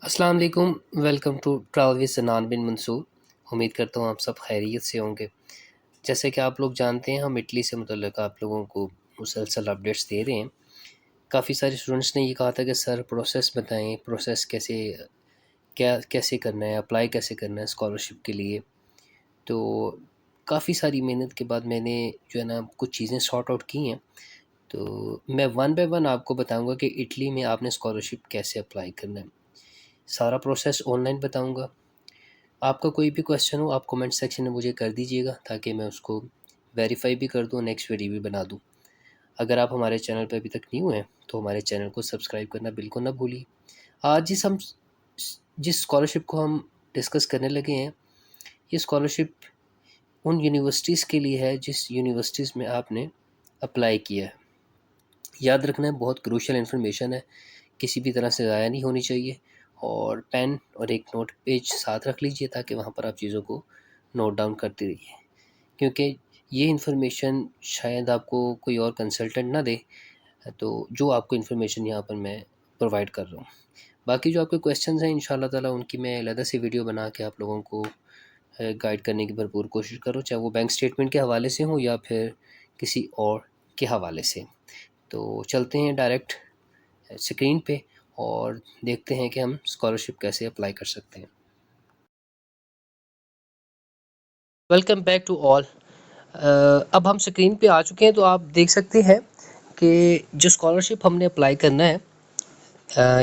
अस्सलाम वालेकुम, welcome to travel with सनान बिन मंसूर। उम्मीद करता हूँ आप सब खैरियत से होंगे। जैसे कि आप लोग जानते हैं, हम इटली से मुतल्लिक़ आप लोगों को मुसलसल अपडेट्स दे रहे हैं। काफ़ी सारे स्टूडेंट्स ने ये कहा था कि सर प्रोसेस बताएं, प्रोसेस कैसे करना है, अप्लाई कैसे करना है स्कॉलरशिप के लिए। तो काफ़ी सारी मेहनत के बाद मैंने जो है ना कुछ चीज़ें सॉर्ट आउट की हैं। तो मैं वन बाय वन आपको बताऊँगा कि इटली में आपने स्कॉलरशिप कैसे अप्लाई करना है। सारा प्रोसेस ऑनलाइन बताऊँगा। आपका कोई भी क्वेश्चन हो आप कमेंट सेक्शन में मुझे कर दीजिएगा, ताकि मैं उसको वेरीफाई भी कर दूँ, नेक्स्ट वीडियो भी बना दूँ। अगर आप हमारे चैनल पर अभी तक न्यू हैं तो हमारे चैनल को सब्सक्राइब करना बिल्कुल ना भूलिए। आज जिस स्कॉलरशिप को हम डिस्कस करने लगे हैं, ये स्कॉलरशिप उन यूनिवर्सिटीज़ के लिए है जिस यूनिवर्सिटीज़ में आपने अप्लाई किया है। याद रखना है, बहुत क्रूशियल इन्फॉर्मेशन है, किसी भी तरह से ज़ाया नहीं होनी चाहिए। और पेन और एक नोट पेज साथ रख लीजिए, ताकि वहाँ पर आप चीज़ों को नोट डाउन करते रहिए, क्योंकि ये इन्फॉर्मेशन शायद आपको कोई और कंसल्टेंट ना दे। तो जो आपको इन्फॉर्मेशन यहाँ पर मैं प्रोवाइड कर रहा हूँ। बाकी जो आपके क्वेश्चंस हैं, इंशाल्लाह ताला उनकी मैं अलग से वीडियो बना के आप लोगों को गाइड करने की भरपूर कोशिश करूँ, चाहे वो बैंक स्टेटमेंट के हवाले से हो या फिर किसी और के हवाले से। तो चलते हैं डायरेक्ट स्क्रीन पे और देखते हैं कि हम स्कॉलरशिप कैसे अप्लाई कर सकते हैं। Welcome back to all. अब हम स्क्रीन पे आ चुके हैं, तो आप देख सकते हैं कि जो स्कॉलरशिप हमने अप्लाई करना है,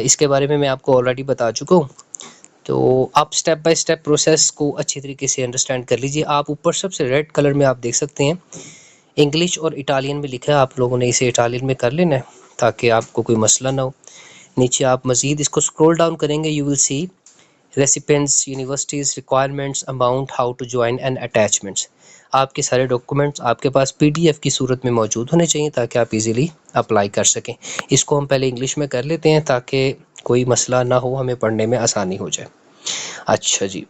इसके बारे में मैं आपको ऑलरेडी बता चुका हूँ। तो आप स्टेप बाय स्टेप प्रोसेस को अच्छी तरीके से अंडरस्टैंड कर लीजिए। आप ऊपर सबसे रेड कलर में आप देख सकते हैं, इंग्लिश और इटालियन में लिखा है। आप लोगों ने इसे इटालियन में कर लेना है, ताकि आपको कोई मसला ना हो। नीचे आप मज़ीद इसको स्क्रॉल डाउन करेंगे, you will see recipients, universities, requirements, amount, how to join and attachments. आपके सारे डॉक्यूमेंट्स आपके पास पीडीएफ की सूरत में मौजूद होने चाहिए, ताकि आप इजीली अप्लाई कर सकें। इसको हम पहले इंग्लिश में कर लेते हैं, ताकि कोई मसला ना हो, हमें पढ़ने में आसानी हो जाए। अच्छा जी,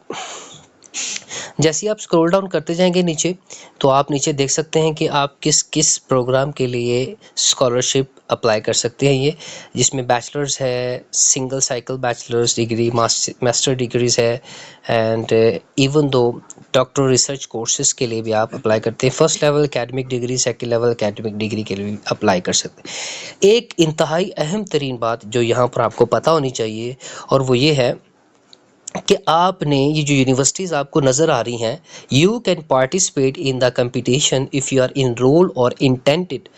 जैसे ही आप स्क्रॉल डाउन करते जाएंगे नीचे, तो आप नीचे देख सकते हैं कि आप किस किस प्रोग्राम के लिए स्कॉलरशिप अप्लाई कर सकते हैं। ये जिसमें बैचलर्स है, single cycle bachelors degree, master degrees है, एंड इवन दो डॉक्टर रिसर्च कोर्सेज के लिए भी आप अप्लाई करते हैं। First level academic degree, second level academic degree के लिए भी अप्लाई कर सकते हैं। एक इंतहाई अहम तरीन बात जो यहाँ पर आपको पता होनी चाहिए, और वो ये है कि आपने ये जो यूनिवर्सिटीज़ आपको नज़र आ रही हैं, you can participate in the competition if you are enroll और intended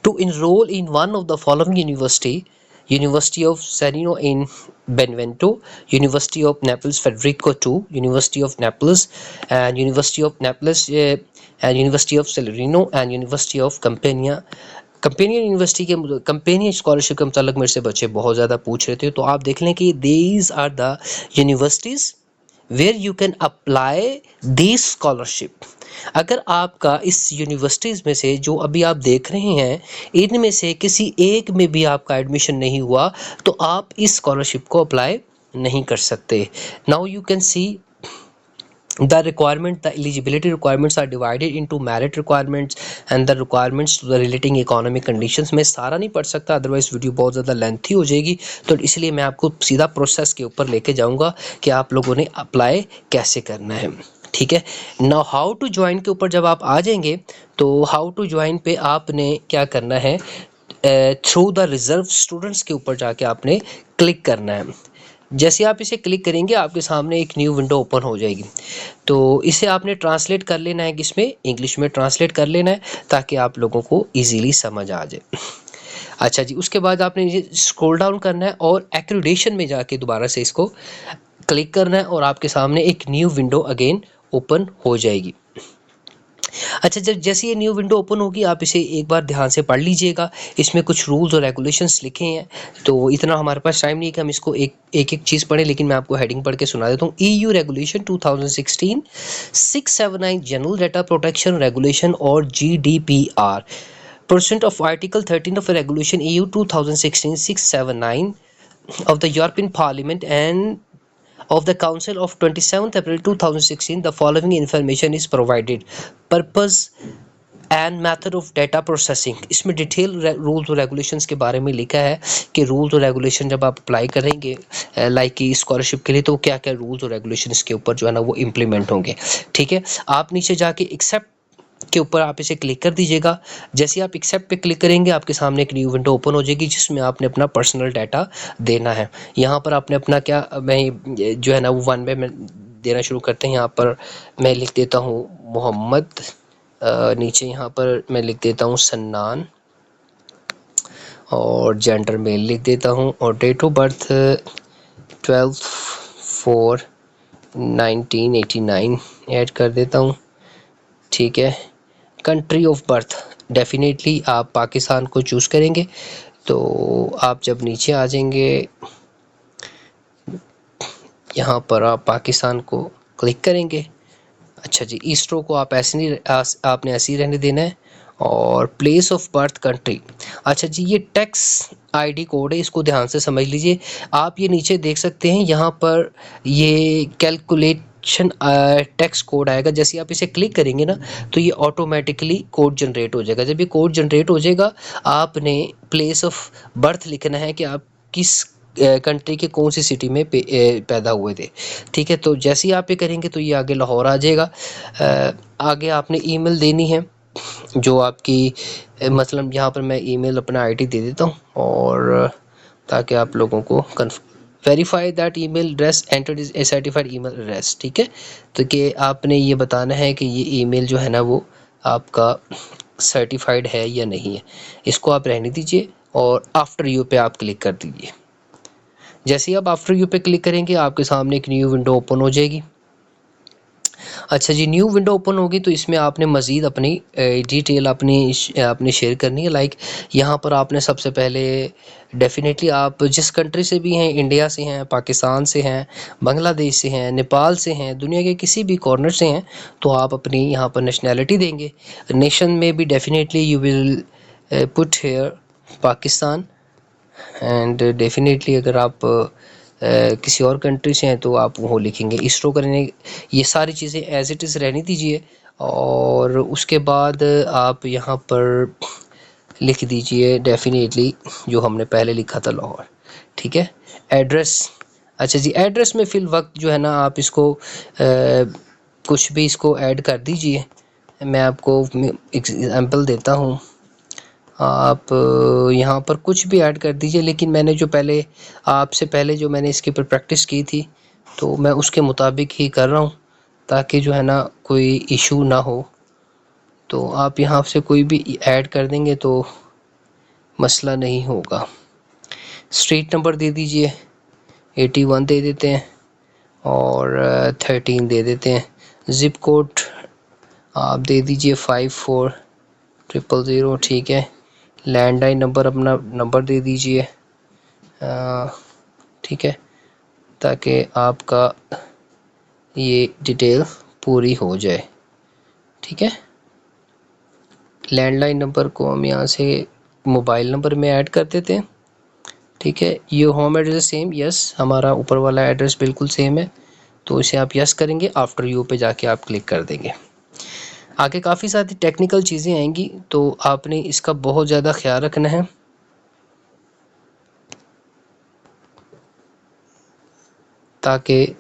to enroll in one of the following university of Sannio in Benevento, university of Naples Federico two, university of Naples and university of Naples and university of Salerno and university of Campania. Campanian university के Campanian scholarship के मतलब मेरे से बच्चे बहुत ज़्यादा पूछ रहे थे, तो आप देख लें कि these are the universities where you can apply this scholarship. अगर आपका इस यूनिवर्सिटीज़ में से जो अभी आप देख रहे हैं, इनमें से किसी एक में भी आपका एडमिशन नहीं हुआ, तो आप इस स्कॉलरशिप को अप्लाई नहीं कर सकते। Now you can see the eligibility requirements are divided into merit requirements and the requirements to the relating economic conditions। मैं सारा नहीं पढ़ सकता, अदरवाइज वीडियो बहुत ज़्यादा लेंथी हो जाएगी, तो इसलिए मैं आपको सीधा प्रोसेस के ऊपर लेके जाऊंगा कि आप लोगों ने अप्लाई कैसे करना है। ठीक है, नाउ हाउ टू ज्वाइन के ऊपर जब आप आ जाएंगे, तो हाउ टू ज्वाइन पे आपने क्या करना है, थ्रू द रिजर्व स्टूडेंट्स के ऊपर जाके आपने क्लिक करना है। जैसे आप इसे क्लिक करेंगे, आपके सामने एक न्यू विंडो ओपन हो जाएगी। तो इसे आपने ट्रांसलेट कर लेना है, किसमें, इंग्लिश में ट्रांसलेट कर लेना है, ताकि आप लोगों को इजीली समझ आ जाए। अच्छा जी, उसके बाद आपने ये स्क्रॉल डाउन करना है और एक्रीडेशन में जाके दोबारा से इसको क्लिक करना है, और आपके सामने एक न्यू विंडो अगेन ओपन हो जाएगी। अच्छा, जब जैसे ये न्यू विंडो ओपन होगी, आप इसे एक बार ध्यान से पढ़ लीजिएगा। इसमें कुछ रूल्स और रेगुलेशंस लिखे हैं, तो इतना हमारे पास टाइम नहीं है कि हम इसको एक एक चीज़ पढ़ें, लेकिन मैं आपको हेडिंग पढ़ के सुना देता हूँ। EU regulation 2016 679 general data protection regulation और GDPR percent of article 13 of regulation EU 2016 679 of the European Parliament and of the Council of 27th April 2016, the following information is provided. Purpose and method of data processing, इसमें detail rules और regulations के बारे में लिखा है कि rules और regulation जब आप अप्लाई करेंगे लाइक कि स्कॉलरशिप के लिए, तो क्या क्या रूल्स और रेगुलेशंस के ऊपर जो है ना वो इम्प्लीमेंट होंगे। ठीक है, आप नीचे जाके एक्सेप्ट के ऊपर आप इसे क्लिक कर दीजिएगा। जैसे आप एक्सेप्ट पे क्लिक करेंगे आपके सामने एक न्यू विंडो ओपन हो जाएगी जिसमें आपने अपना पर्सनल डाटा देना है। यहाँ पर आपने अपना क्या, मैं जो है ना वो वन बाय में देना शुरू करते हैं। यहाँ पर मैं लिख देता हूँ मोहम्मद, नीचे यहाँ पर मैं लिख देता हूँ सन्नान, और जेंडर मेल लिख देता हूँ, और डेट ऑफ बर्थ 12/4/1989 ऐड कर देता हूँ। ठीक है, कंट्री ऑफ बर्थ डेफिनेटली आप पाकिस्तान को चूज़ करेंगे। तो आप जब नीचे आ जाएंगे यहाँ पर आप पाकिस्तान को क्लिक करेंगे। अच्छा जी, ईस्टो को आप ऐसे नहीं, आपने ऐसे ही रहने देना है। और प्लेस ऑफ बर्थ कंट्री, अच्छा जी ये टैक्स आईडी कोड है, इसको ध्यान से समझ लीजिए। आप ये नीचे देख सकते हैं यहाँ पर ये कैलकुलेशन टैक्स कोड आएगा। जैसे आप इसे क्लिक करेंगे ना तो ये ऑटोमेटिकली कोड जनरेट हो जाएगा। जब ये कोड जनरेट हो जाएगा आपने प्लेस ऑफ बर्थ लिखना है कि आप किस कंट्री के कौन सी सिटी में पैदा हुए थे। ठीक है, तो जैसे ही आप ये करेंगे तो ये आगे लाहौर आ जाएगा। आगे आपने ईमेल देनी है जो आपकी मतलब यहाँ पर मैं ईमेल अपना आईडी दे देता हूँ, और ताकि आप लोगों को verify that email address entered is a certified email address. ठीक है, तो कि आपने ये बताना है कि ये ईमेल जो है ना वो आपका सर्टिफाइड है या नहीं है। इसको आप रहने दीजिए और आफ्टर यू पे आप क्लिक कर दीजिए। जैसे ही आप आफ्टर यू पे क्लिक करेंगे आपके सामने एक न्यू विंडो ओपन हो जाएगी। अच्छा जी, न्यू विंडो ओपन होगी तो इसमें आपने मज़ीद अपनी डिटेल अपनी शेयर करनी है। लाइक यहाँ पर आपने सबसे पहले डेफिनेटली आप जिस कंट्री से भी हैं, इंडिया से हैं, पाकिस्तान से हैं, बांग्लादेश से हैं, नेपाल से हैं, दुनिया के किसी भी कॉर्नर से हैं, तो आप अपनी यहाँ पर नेशनैलिटी देंगे। नेशन में भी definitely you will put here Pakistan, and definitely अगर आप किसी और कंट्री से हैं तो आप वो लिखेंगे। इसरो करने, ये सारी चीज़ें एज इट इज़ रहने दीजिए। और उसके बाद आप यहाँ पर लिख दीजिए डेफिनेटली जो हमने पहले लिखा था लाहौर। ठीक है, एड्रेस, अच्छा जी एड्रेस में फ़िल वक्त जो है ना आप इसको कुछ भी इसको ऐड कर दीजिए। मैं आपको एग्जांपल देता हूँ। आप यहाँ पर कुछ भी ऐड कर दीजिए, लेकिन मैंने जो पहले आपसे पहले जो मैंने इसके ऊपर प्रैक्टिस की थी तो मैं उसके मुताबिक ही कर रहा हूँ ताकि जो है ना कोई इशू ना हो। तो आप यहाँ से कोई भी ऐड कर देंगे तो मसला नहीं होगा। स्ट्रीट नंबर दे दीजिए, 81 दे देते हैं, और 13 दे देते हैं। ज़िप कोड आप दे दीजिए 54,000। ठीक है, लैंडलाइन नंबर अपना नंबर दे दीजिए। ठीक है, ताकि आपका ये डिटेल पूरी हो जाए। ठीक है, लैंडलाइन नंबर को हम यहाँ से मोबाइल नंबर में ऐड कर देते हैं। ठीक है, ये होम एड्रेस सेम, यस हमारा ऊपर वाला एड्रेस बिल्कुल सेम है, तो इसे आप यस करेंगे। आफ्टर यू पे जाके आप क्लिक कर देंगे। आगे काफ़ी सारी टेक्निकल चीज़ें आएंगी तो आपने इसका बहुत ज़्यादा ख्याल रखना है ताकि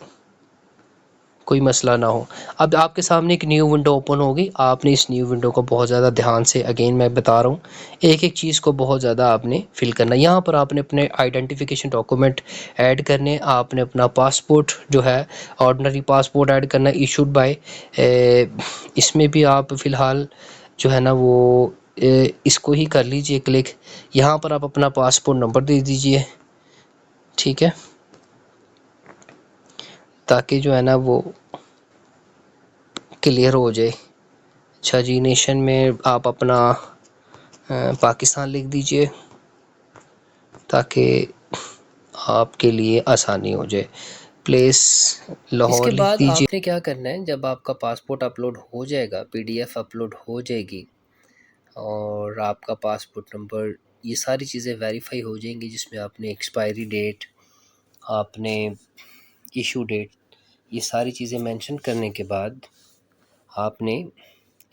कोई मसला ना हो। अब आपके सामने एक न्यू विंडो ओपन होगी, आपने इस न्यू विंडो को बहुत ज़्यादा ध्यान से, अगेन मैं बता रहा हूँ, एक एक चीज़ को बहुत ज़्यादा आपने फिल करना है। यहाँ पर आपने अपने आइडेंटिफिकेशन डॉक्यूमेंट ऐड करने, आपने अपना पासपोर्ट जो है ऑर्डिनरी पासपोर्ट ऐड करना इशूड बाय, इसमें भी आप फ़िलहाल जो है ना वो इसको ही कर लीजिए क्लिक। यहाँ पर आप अपना पासपोर्ट नंबर दे दीजिए। ठीक है, ताकि जो है ना वो क्लियर हो जाए। अच्छा जी, नेशन में आप अपना पाकिस्तान लिख दीजिए ताकि आपके लिए आसानी हो जाए। प्लेस लाहौर लिख दीजिए। इसके बाद आपने क्या करना है, जब आपका पासपोर्ट अपलोड हो जाएगा, पीडीएफ अपलोड हो जाएगी और आपका पासपोर्ट नंबर, ये सारी चीज़ें वेरीफाई हो जाएंगी, जिसमें आपने एक्सपायरी डेट, आपने इशू डेट, ये सारी चीज़ें मेंशन करने के बाद आपने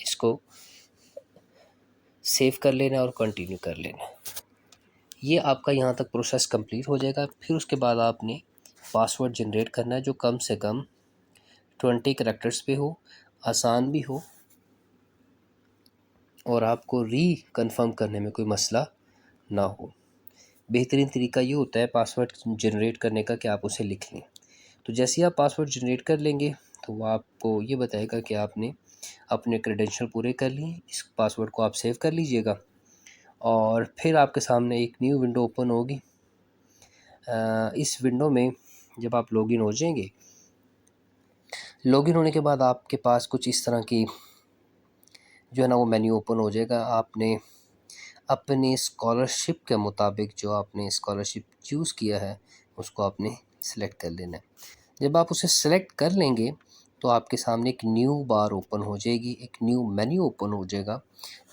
इसको सेव कर लेना है और कंटिन्यू कर लेना है। ये आपका यहाँ तक प्रोसेस कंप्लीट हो जाएगा। फिर उसके बाद आपने पासवर्ड जनरेट करना है जो कम से कम 20 करैक्टर्स पे हो, आसान भी हो और आपको कंफर्म करने में कोई मसला ना हो। बेहतरीन तरीका ये होता है पासवर्ड जनरेट करने का कि आप उसे लिख लें। तो जैसे ही आप पासवर्ड जनरेट कर लेंगे तो वो आपको ये बताएगा कि आपने अपने क्रेडेंशियल पूरे कर लिए। इस पासवर्ड को आप सेव कर लीजिएगा और फिर आपके सामने एक न्यू विंडो ओपन होगी। इस विंडो में जब आप लॉगिन हो जाएंगे, लॉगिन होने के बाद आपके पास कुछ इस तरह की जो है ना वो मेन्यू ओपन हो जाएगा। आपने अपनी स्कॉलरशिप के मुताबिक जो आपने स्कॉलरशिप चूज़ किया है उसको आपने सेलेक्ट कर लेना है। जब आप उसे सेलेक्ट कर लेंगे तो आपके सामने एक न्यू बार ओपन हो जाएगी, एक न्यू मेन्यू ओपन हो जाएगा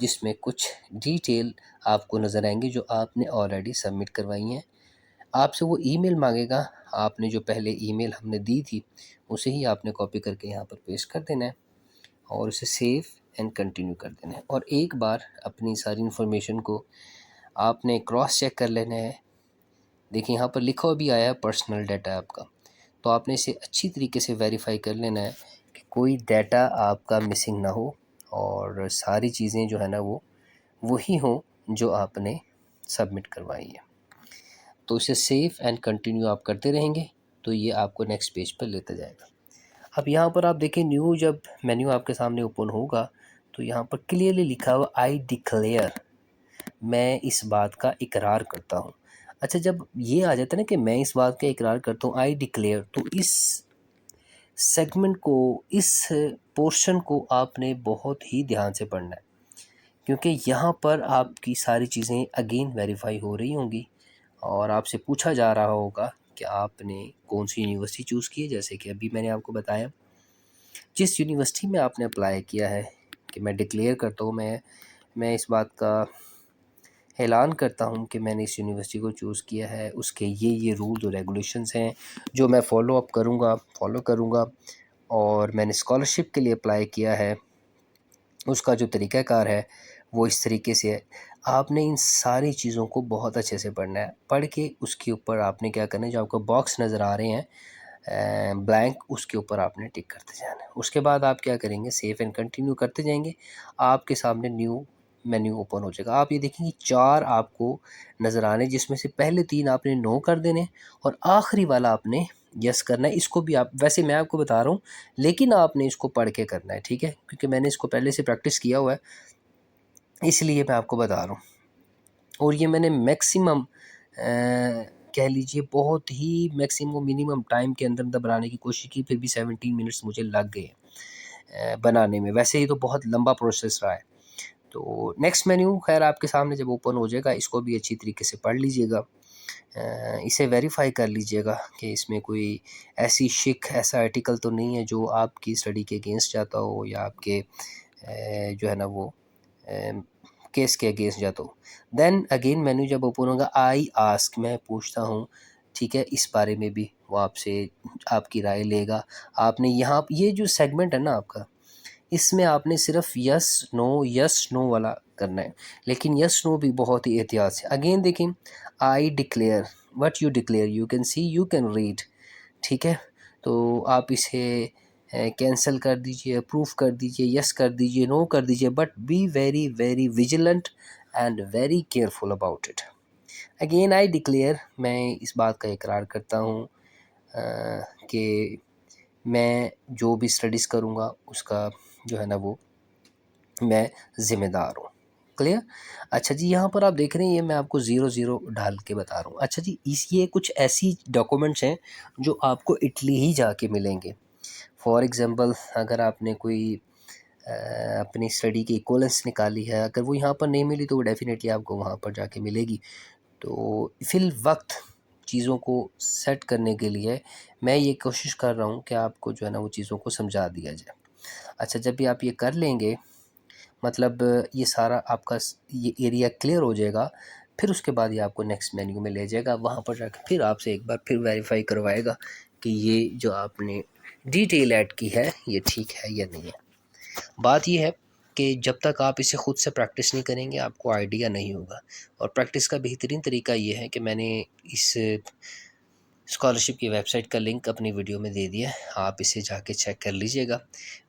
जिसमें कुछ डिटेल आपको नज़र आएंगे जो आपने ऑलरेडी सबमिट करवाई हैं। आपसे वो ईमेल मांगेगा, आपने जो पहले ईमेल हमने दी थी उसे ही आपने कॉपी करके यहाँ पर पेस्ट कर देना है और उसे सेव एंड कंटिन्यू कर देना है। और एक बार अपनी सारी इन्फॉर्मेशन को आपने क्रॉस चेक कर लेना है। देखिए यहाँ पर लिखा भी आया है पर्सनल डाटा आपका, तो आपने इसे अच्छी तरीके से वेरीफाई कर लेना है कि कोई डाटा आपका मिसिंग ना हो और सारी चीज़ें जो है ना वो वही हों जो आपने सबमिट करवाई है। तो इसे सेव एंड कंटिन्यू आप करते रहेंगे तो ये आपको नेक्स्ट पेज पर लेता जाएगा। अब यहाँ पर आप देखें न्यू जब मेन्यू आपके सामने ओपन होगा तो यहाँ पर क्लियरली लिखा हुआ आई डिक्लेयर, मैं इस बात का इकरार करता हूँ। अच्छा, जब ये आ जाता है ना कि मैं इस बात का इकरार करता हूँ, आई डिक्लेयर, तो इस सेगमेंट को, इस पोर्शन को आपने बहुत ही ध्यान से पढ़ना है क्योंकि यहाँ पर आपकी सारी चीज़ें अगेन वेरीफाई हो रही होंगी और आपसे पूछा जा रहा होगा कि आपने कौन सी यूनिवर्सिटी चूज़ की है। जैसे कि अभी मैंने आपको बताया जिस यूनिवर्सिटी में आपने अप्लाई किया है कि मैं डिक्लेयर करता हूँ, मैं इस बात का ऐलान करता हूँ कि मैंने इस यूनिवर्सिटी को चूज़ किया है, उसके ये रूल्स और रेगुलेशंस हैं जो मैं फॉलो करूँगा और मैंने स्कॉलरशिप के लिए अप्लाई किया है, उसका जो तरीक़ाकार है वो इस तरीके से है। आपने इन सारी चीज़ों को बहुत अच्छे से पढ़ना है। पढ़ के उसके ऊपर आपने क्या करना है, जो आपको बॉक्स नज़र आ रहे हैं ब्लैंक, उसके ऊपर आपने टिक करते जाना है। उसके बाद आप क्या करेंगे, सेव एंड कंटिन्यू करते जाएंगे, आपके सामने न्यू मेन्यू ओपन हो जाएगा। आप ये देखेंगे 4 आपको नज़र आने जिसमें से पहले 3 आपने नो कर देने और आखिरी वाला आपने यस करना है। इसको भी आप, वैसे मैं आपको बता रहा हूँ लेकिन आपने इसको पढ़ के करना है, ठीक है, क्योंकि मैंने इसको पहले से प्रैक्टिस किया हुआ है इसलिए मैं आपको बता रहा हूँ। और ये मैंने मैक्सिमम कह लीजिए बहुत ही मैक्सिमम मिनिमम टाइम के अंदर अंदर बनाने की कोशिश की, फिर भी 17 मिनट्स मुझे लग गए बनाने में। वैसे ही तो बहुत लंबा प्रोसेस रहा है। तो नेक्स्ट मेन्यू खैर आपके सामने जब ओपन हो जाएगा इसको भी अच्छी तरीके से पढ़ लीजिएगा, इसे वेरीफाई कर लीजिएगा कि इसमें कोई ऐसी शिक, ऐसा आर्टिकल तो नहीं है जो आपकी स्टडी के अगेंस्ट जाता हो या आपके जो है ना वो केस के अगेंस्ट जाता हो। देन अगेन मेन्यू जब ओपन होगा, आई आस्क, मैं पूछता हूँ, ठीक है, इस बारे में भी वो आपसे आपकी राय लेगा। आपने यहाँ ये जो सेगमेंट है ना आपका, इसमें आपने सिर्फ यस नो वाला करना है, लेकिन यस नो भी बहुत ही एहतियात से। अगेन देखें, I declare, what you declare, you can see, you can read, ठीक है, तो आप इसे कैंसिल कर दीजिए, अप्रूव कर दीजिए, यस कर दीजिए, नो कर दीजिए, but be very very vigilant and very careful about it. Again I declare, मैं इस बात का इकरार करता हूँ कि मैं जो भी स्टडीज़ करूँगा उसका जो है ना वो मैं ज़िम्मेदार हूँ। क्लियर? अच्छा जी, यहाँ पर आप देख रहे हैं ये मैं आपको 0 डाल के बता रहा हूँ। अच्छा जी, ये कुछ ऐसी डॉक्यूमेंट्स हैं जो आपको इटली ही जाके मिलेंगे। फॉर एग्ज़ाम्पल अगर आपने कोई अपनी स्टडी की इक्विवेलेंस निकाली है, अगर वो यहाँ पर नहीं मिली तो वो डेफ़िनेटली आपको वहाँ पर जाके मिलेगी। तो फिल वक्त चीज़ों को सेट करने के लिए मैं ये कोशिश कर रहा हूँ कि आपको जो है ना वो चीज़ों को समझा दिया जाए। अच्छा, जब भी आप ये कर लेंगे, मतलब ये सारा आपका ये एरिया क्लियर हो जाएगा, फिर उसके बाद ये आपको नेक्स्ट मेन्यू में ले जाएगा। वहाँ पर जाकर फिर आपसे एक बार फिर वेरीफाई करवाएगा कि ये जो आपने डिटेल ऐड की है ये ठीक है या नहीं है। बात ये है कि जब तक आप इसे खुद से प्रैक्टिस नहीं करेंगे आपको आइडिया नहीं होगा। और प्रैक्टिस का बेहतरीन तरीका ये है कि मैंने इस स्कॉलरशिप की वेबसाइट का लिंक अपनी वीडियो में दे दिया है, आप इसे जाके चेक कर लीजिएगा।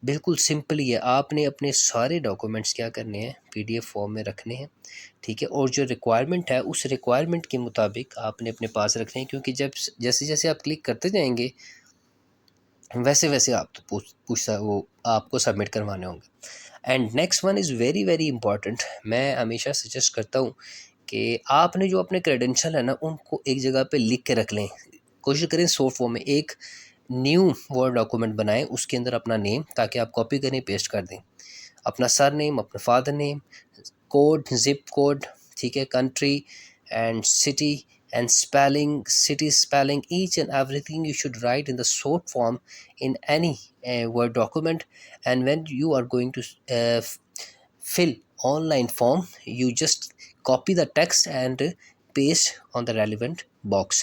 बिल्कुल सिंपल ही है, आपने अपने सारे डॉक्यूमेंट्स क्या करने हैं, पीडीएफ फॉर्म में रखने हैं, ठीक है। और जो रिक्वायरमेंट है उस रिक्वायरमेंट के मुताबिक आपने अपने पास रखने हैं, क्योंकि जब जैसे जैसे आप क्लिक करते जाएंगे वैसे वैसे आप तो पूछता वो आपको सबमिट करवाने होंगे। And next one is very very important, मैं हमेशा सजेस्ट करता हूँ कि आपने जो अपने क्रेडेंशियल है ना उनको एक जगह पे लिख के रख लें। कोशिश करें शॉर्ट फॉर्म में एक न्यू वर्ड डॉक्यूमेंट बनाएं, उसके अंदर अपना नेम, ताकि आप कॉपी करें पेस्ट कर दें, अपना सर नेम, अपना father name, code, zip code, ठीक है, country and city and spelling, city spelling, each and everything you should write in the short form in any Word document. And when you are going to fill online form, you just copy the text and paste on the relevant box.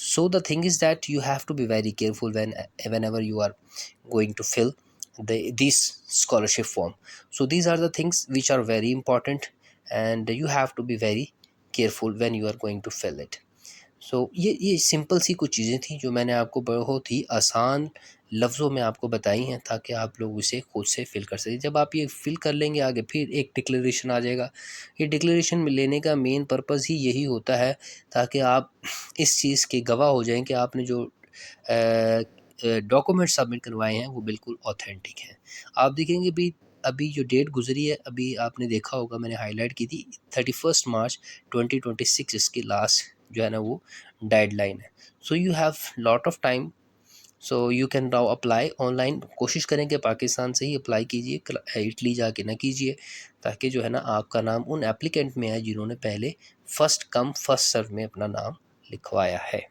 So the thing is that you have to be very careful whenever you are going to fill this scholarship form. So these are the things which are very important, and you have to be very careful when you are going to fill it. सो ये simple सी कुछ चीज़ें थी जो मैंने आपको बहुत ही आसान लफ्ज़ों में आपको बताई हैं, ताकि आप लोग इसे खुद से फिल कर सकें। जब आप ये फिल कर लेंगे आगे फिर एक डिक्लेरेशन आ जाएगा। ये डिक्लेरेशन में लेने का मेन पर्पज़ ही यही होता है ताकि आप इस चीज़ के गवाह हो जाएं कि आपने जो डॉक्यूमेंट सबमिट करवाए हैं वो बिल्कुल ऑथेंटिक हैं। आप देखेंगे भी अभी जो डेट गुजरी है, अभी आपने देखा होगा मैंने हाईलाइट की थी 31 मार्च 2026 इसकी लास्ट जो है ना वो डेडलाइन है। So you have lot of time, so you can now apply online. कोशिश करें कि पाकिस्तान से ही अप्लाई कीजिए, इटली जाके ना कीजिए, ताकि जो है ना आपका नाम उन एप्लीकेंट में है जिन्होंने पहले फर्स्ट कम फर्स्ट सर्व में अपना नाम लिखवाया है।